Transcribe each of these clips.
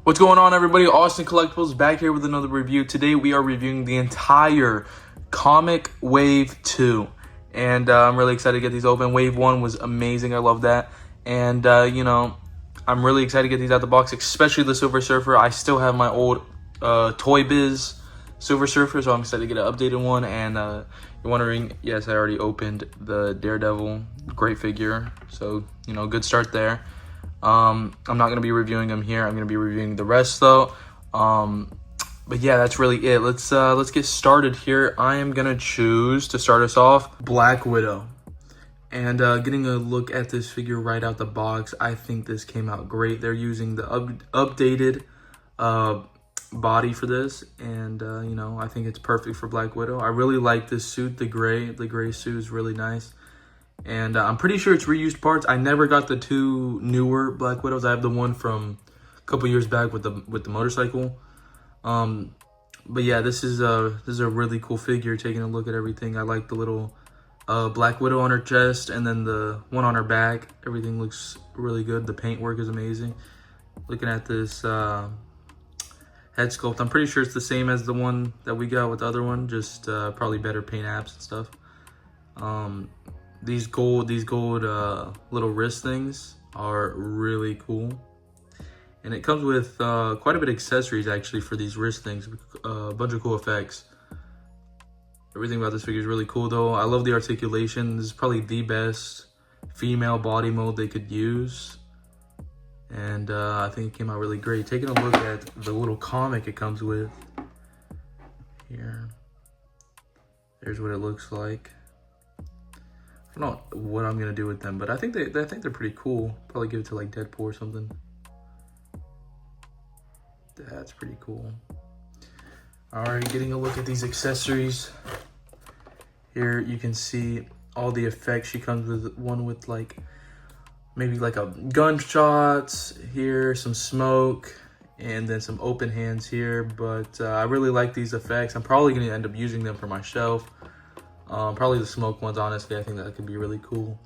What's going on, everybody? Austin Collectibles back here with another review. Today we are reviewing the entire Comic Wave 2. And I'm really excited to get these open. Wave 1 was amazing. I love that. And, I'm really excited to get these out the box, especially the Silver Surfer. I still have my old Toy Biz Silver Surfer, so I'm excited to get an updated one. And you're wondering, yes, I already opened the Daredevil. Great figure. So, good start there. I'm not going to be reviewing them here. I'm going to be reviewing the rest, though. But yeah, that's really it. Let's get started here. I am going to choose, to start us off, Black Widow. And getting a look at this figure right out the box, I think this came out great. They're using the updated body for this. And, I think it's perfect for Black Widow. I really like this suit, the gray. The gray suit is really nice. And I'm pretty sure it's reused parts. I never got the two newer Black Widows. I have the one from a couple years back with the motorcycle. But yeah, this is a really cool figure. Taking a look at everything, I like the little Black Widow on her chest, and then the one on her back. Everything looks really good. The paintwork is amazing. Looking at this head sculpt, I'm pretty sure it's the same as the one that we got with the other one, just probably better paint apps and stuff. These gold little wrist things are really cool. And it comes with quite a bit of accessories, actually, for these wrist things. A bunch of cool effects. Everything about this figure is really cool, though. I love the articulation. This is probably the best female body mold they could use. And I think it came out really great. Taking a look at the little comic it comes with. Here. There's what it looks like. I don't know what I'm gonna do with them, but I think they're pretty cool. Probably give it to like Deadpool or something. That's pretty cool. Alright, getting a look at these accessories. Here you can see all the effects. She comes with one with like maybe like a gunshots here, some smoke, and then some open hands here. But I really like these effects. I'm probably gonna end up using them for my shelf. Probably the smoke ones, honestly. I think that could be really cool.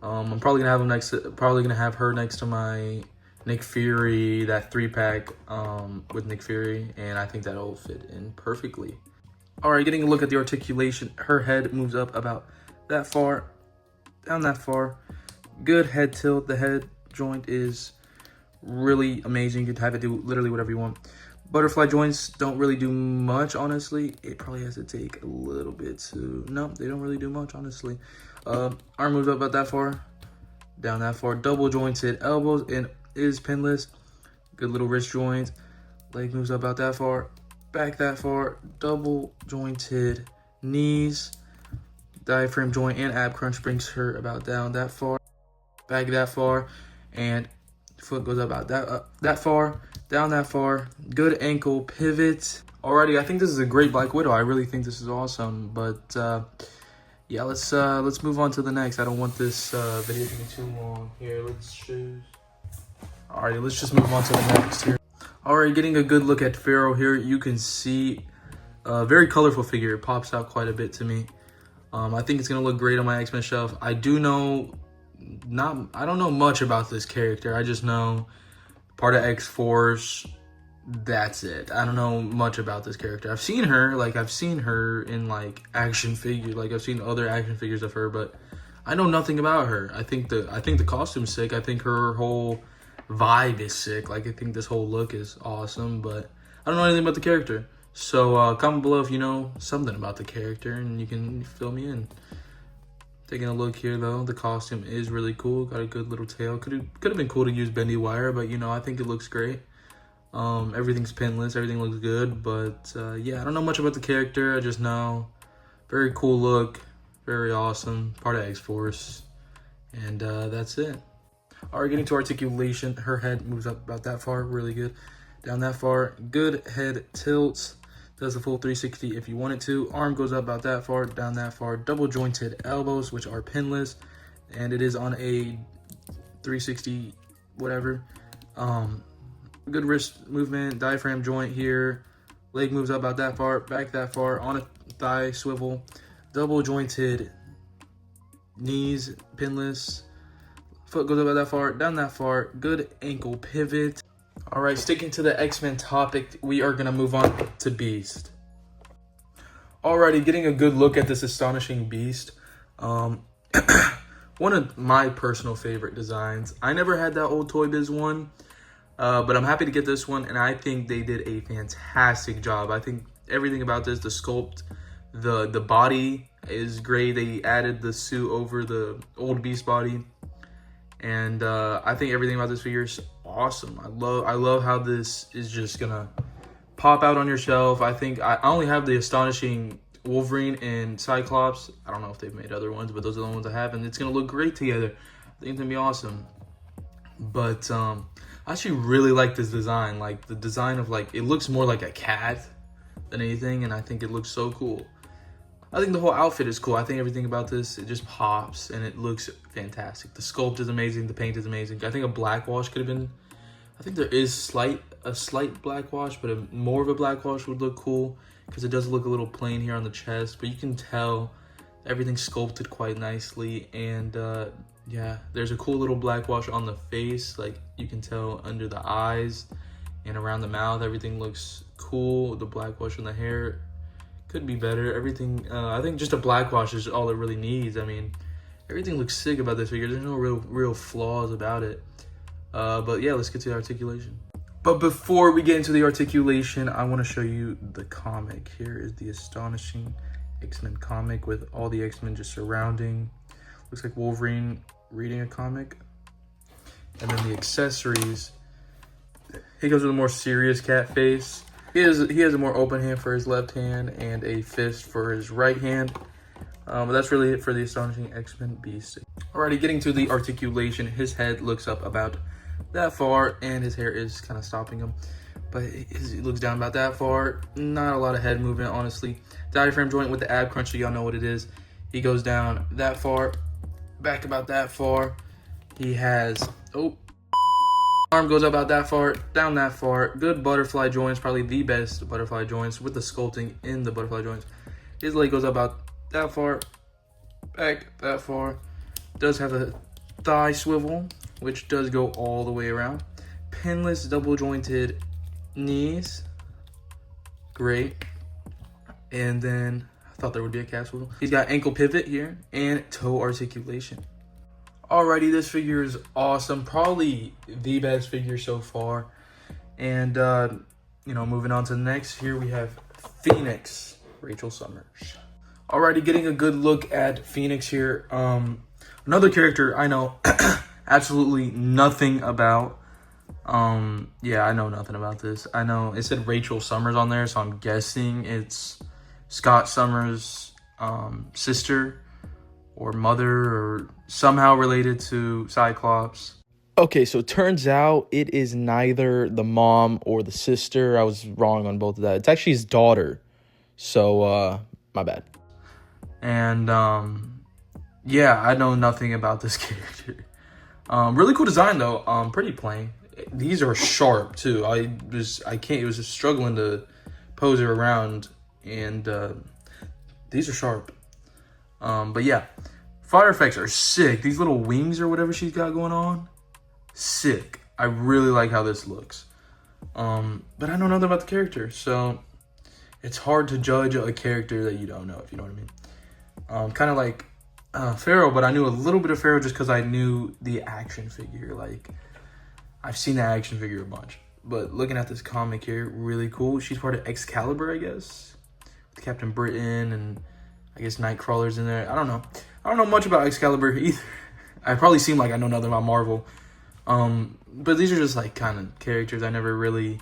I'm probably gonna have them her next to my Nick Fury, that 3-pack with Nick Fury, and I think that'll fit in perfectly. All right, getting a look at the articulation. Her head moves up about that far, down that far. Good head tilt. The head joint is really amazing. You could have it do literally whatever you want. Butterfly joints don't really do much, honestly. It probably has to take a little bit to... No, they don't really do much, honestly. Arm moves up about that far, down that far. Double jointed elbows and is pinless. Good little wrist joint. Leg moves up about that far, back that far. Double jointed knees. Diaphragm joint and ab crunch brings her about down that far, back that far, and foot goes about that far, down that far. Good ankle pivot. Alrighty, I think this is a great Black Widow. I really think this is awesome. But yeah, let's move on to the next. I don't want this video to be too long. Here, let's choose. Alrighty, let's just move on to the next here. Alright, getting a good look at Pharaoh here. You can see a very colorful figure. It pops out quite a bit to me. I think it's gonna look great on my X-Men shelf. I don't know much about this character. I just know part of X-Force. That's it. I don't know much about this character. I've seen her in like action figures. Like I've seen other action figures of her, but I know nothing about her. I think the costume's sick. I think her whole vibe is sick. Like I think this whole look is awesome, but I don't know anything about the character. So comment below if you know something about the character and you can fill me in. Taking a look here, though, the costume is really cool. Got a good little tail. Could have been cool to use bendy wire, but I think it looks great. Everything's pinless. Everything looks good, but yeah, I don't know much about the character. I just know very cool look, very awesome, part of X-Force, and that's it. All right, getting to articulation. Her head moves up about that far, really good. Down that far, good head tilt. Does the full 360 if you want it to. Arm goes up about that far, down that far. Double jointed elbows, which are pinless. And it is on a 360 whatever. Good wrist movement, diaphragm joint here. Leg moves up about that far, back that far, on a thigh swivel. Double jointed knees, pinless. Foot goes up about that far, down that far. Good ankle pivot. All right, sticking to the X-Men topic, we are gonna move on to Beast. Alrighty, getting a good look at this astonishing Beast. One of my personal favorite designs. I never had that old Toy Biz one, but I'm happy to get this one, and I think they did a fantastic job. I think everything about this, the sculpt, the body is great. They added the suit over the old Beast body, and I think everything about this figure is awesome. I love how this is just gonna pop out on your shelf. I think I only have the astonishing Wolverine and Cyclops. I don't know if they've made other ones, but those are the ones I have, and it's gonna look great together. I think it's gonna be awesome. But I actually really like this design. Like the design of it looks more like a cat than anything, and I think it looks so cool. I think the whole outfit is cool. I think everything about this, it just pops and it looks fantastic. The sculpt is amazing. The paint is amazing. I think a black wash could have been. I think there is a slight black wash, but more of a black wash would look cool because it does look a little plain here on the chest, but you can tell everything's sculpted quite nicely. And yeah, there's a cool little black wash on the face. Like you can tell under the eyes and around the mouth, everything looks cool. The black wash on the hair could be better. Everything, I think just a black wash is all it really needs. I mean, everything looks sick about this figure. There's no real flaws about it. But yeah, let's get to the articulation. But before we get into the articulation, I want to show you the comic. Here is the astonishing X-Men comic with all the X-Men just surrounding. Looks like Wolverine reading a comic. And then the accessories. He goes with a more serious cat face. He has a more open hand for his left hand and a fist for his right hand. But that's really it for the astonishing X-Men Beast. Alrighty, getting to the articulation. His head looks up about that far, and his hair is kind of stopping him, but he looks down about that far. Not a lot of head movement, honestly. Diaphragm joint with the ab crunch, so y'all know what it is. He goes down that far, back about that far. He has arm goes about that far, down that far. Good butterfly joints, probably the best butterfly joints with the sculpting in the butterfly joints. His leg goes about that far, back that far. Does have a thigh swivel, which does go all the way around. Pinless double jointed knees, great. And then I thought there would be a calf swivel. He's got ankle pivot here and toe articulation. Alrighty, this figure is awesome. Probably the best figure so far. And you know, moving on to the next, here we have Phoenix, Rachel Summers. Alrighty, getting a good look at Phoenix here. Another character I know absolutely nothing about. Yeah, I know nothing about this. I know it said Rachel Summers on there, so I'm guessing it's Scott Summers' sister or mother, or somehow related to Cyclops. Okay, so it turns out it is neither the mom or the sister. I was wrong on both of that. It's actually his daughter. So, my bad. And, yeah, I know nothing about this character. Really cool design, though. Pretty plain. These are sharp, too. It was just struggling to pose it around. And, these are sharp. But yeah, fire effects are sick. These little wings or whatever she's got going on, sick. I really like how this looks. But I know nothing about the character, so it's hard to judge a character that you don't know, if you know what I mean. Kind of like Pharaoh, but I knew a little bit of Pharaoh just because I knew the action figure. Like, I've seen that action figure a bunch. But looking at this comic here, really cool. She's part of Excalibur, I guess, with Captain Britain and I guess Nightcrawler's in there. I don't know. I don't know much about Excalibur either. I probably seem like I know nothing about Marvel. But these are just like kind of characters I never really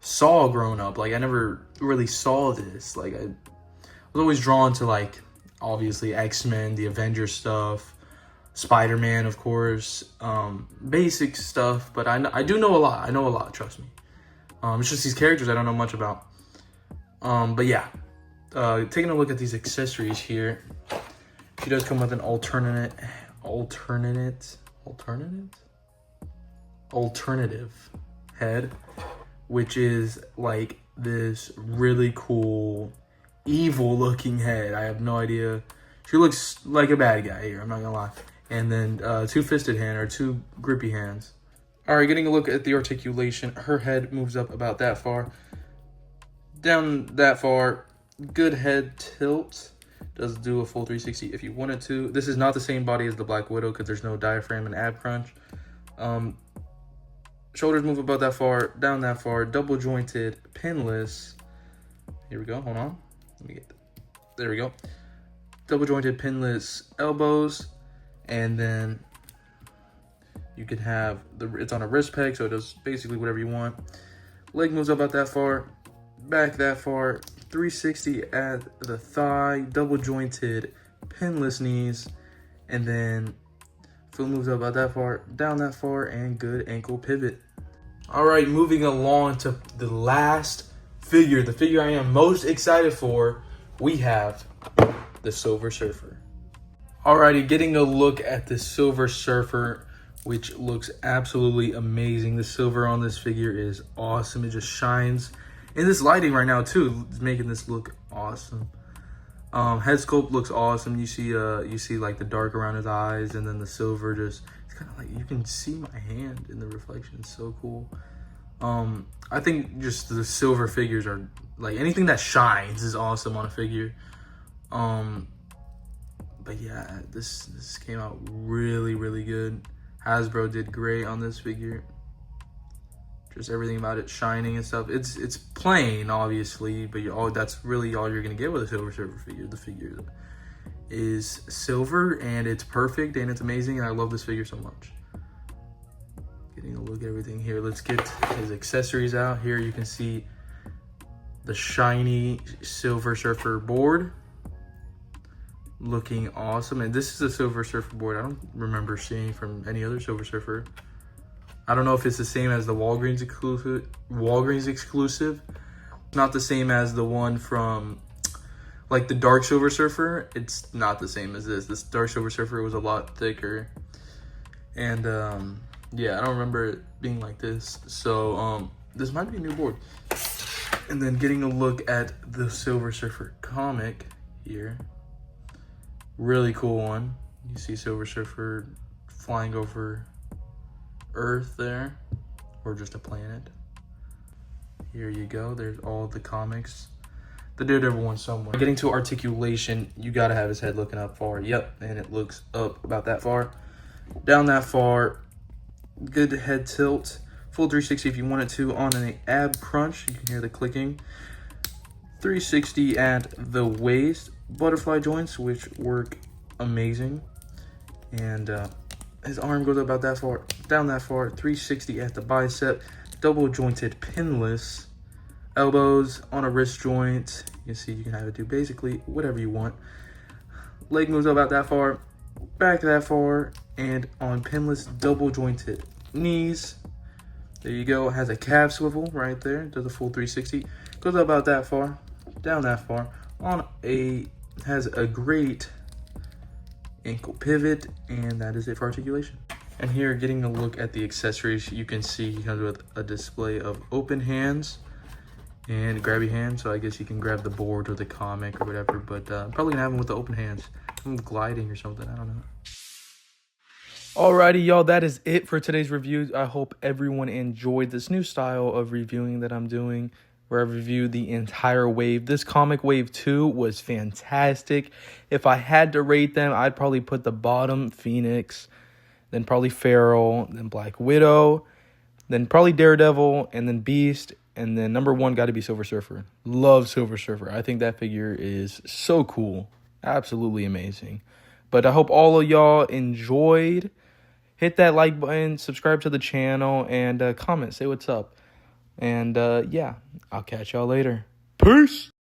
saw growing up. Like I never really saw this. Like I was always drawn to like obviously X-Men, the Avengers stuff, Spider-Man, of course, basic stuff. But I do know a lot. I know a lot. Trust me. It's just these characters I don't know much about. But yeah. Taking a look at these accessories here, she does come with an alternative head, which is like this really cool, evil looking head. I have no idea. She looks like a bad guy here, I'm not gonna lie. And then two-fisted hand or two grippy hands. All right, getting a look at the articulation. Her head moves up about that far, down that far. Good head tilt. Does do a full 360 if you wanted to. This is not the same body as the Black Widow because there's no diaphragm and ab crunch. Shoulders move about that far, down that far. Double jointed, pinless. Here we go. Hold on. Let me get that. There we go. Double jointed, pinless elbows, and then you can have it's on a wrist peg, so it does basically whatever you want. Leg moves about that far, back that far. 360 at the thigh, double jointed, pinless knees, and then foot moves up about that far, down that far, and good ankle pivot. All right, moving along to the last figure, the figure I am most excited for, we have the Silver Surfer. Alrighty, getting a look at the Silver Surfer, which looks absolutely amazing. The silver on this figure is awesome. It just shines. In this lighting right now too, it's making this look awesome. Head sculpt looks awesome. You see like the dark around his eyes, and then the silver just, it's kind of like you can see my hand in the reflection. It's so cool. I think just the silver figures are like, anything that shines is awesome on a figure. But yeah, this came out really, really good. Hasbro did great on this figure. Just everything about it shining and stuff. It's plain, obviously, but that's really all you're gonna get with a Silver Surfer figure. The figure is silver, and it's perfect, and it's amazing, and I love this figure so much. Getting a look at everything here. Let's get his accessories out. Here you can see the shiny Silver Surfer board. Looking awesome, and this is a Silver Surfer board I don't remember seeing from any other Silver Surfer. I don't know if it's the same as the Walgreens exclusive. Not the same as the one from like the Dark Silver Surfer. It's not the same as this. This Dark Silver Surfer was a lot thicker, and yeah, I don't remember it being like this. So this might be a new board. And then getting a look at the Silver Surfer comic here. Really cool one. You see Silver Surfer flying over Earth there, or just a planet. Here you go. There's all the comics. The Daredevil one somewhere. Getting to articulation, you gotta have his head looking up far. Yep, and it looks up about that far, down that far. Good head tilt. Full 360 if you wanted to on an ab crunch. You can hear the clicking. 360 at the waist. Butterfly joints, which work amazing, and his arm goes about that far, down that far. 360 at the bicep, double jointed, pinless elbows on a wrist joint. You see, you can have it do basically whatever you want. Leg moves about that far, back that far, and on pinless, double jointed knees. There you go. Has a calf swivel right there. Does a full 360. Goes about that far, down that far. Has a great ankle pivot, and that is it for articulation. And here, getting a look at the accessories, you can see he comes with a display of open hands and grabby hands. So I guess you can grab the board or the comic or whatever, but probably gonna have him with the open hands. Some gliding or something, I don't know. Alrighty, y'all, that is it for today's review. I hope everyone enjoyed this new style of reviewing that I'm doing, where I reviewed the entire wave. This comic wave 2 was fantastic. If I had to rate them, I'd probably put the bottom Phoenix, then probably Feral, then Black Widow, then probably Daredevil, and then Beast, and then number 1 got to be Silver Surfer. Love Silver Surfer. I think that figure is so cool. Absolutely amazing. But I hope all of y'all enjoyed. Hit that like button, subscribe to the channel, and comment, say what's up. And yeah, I'll catch y'all later. Peace.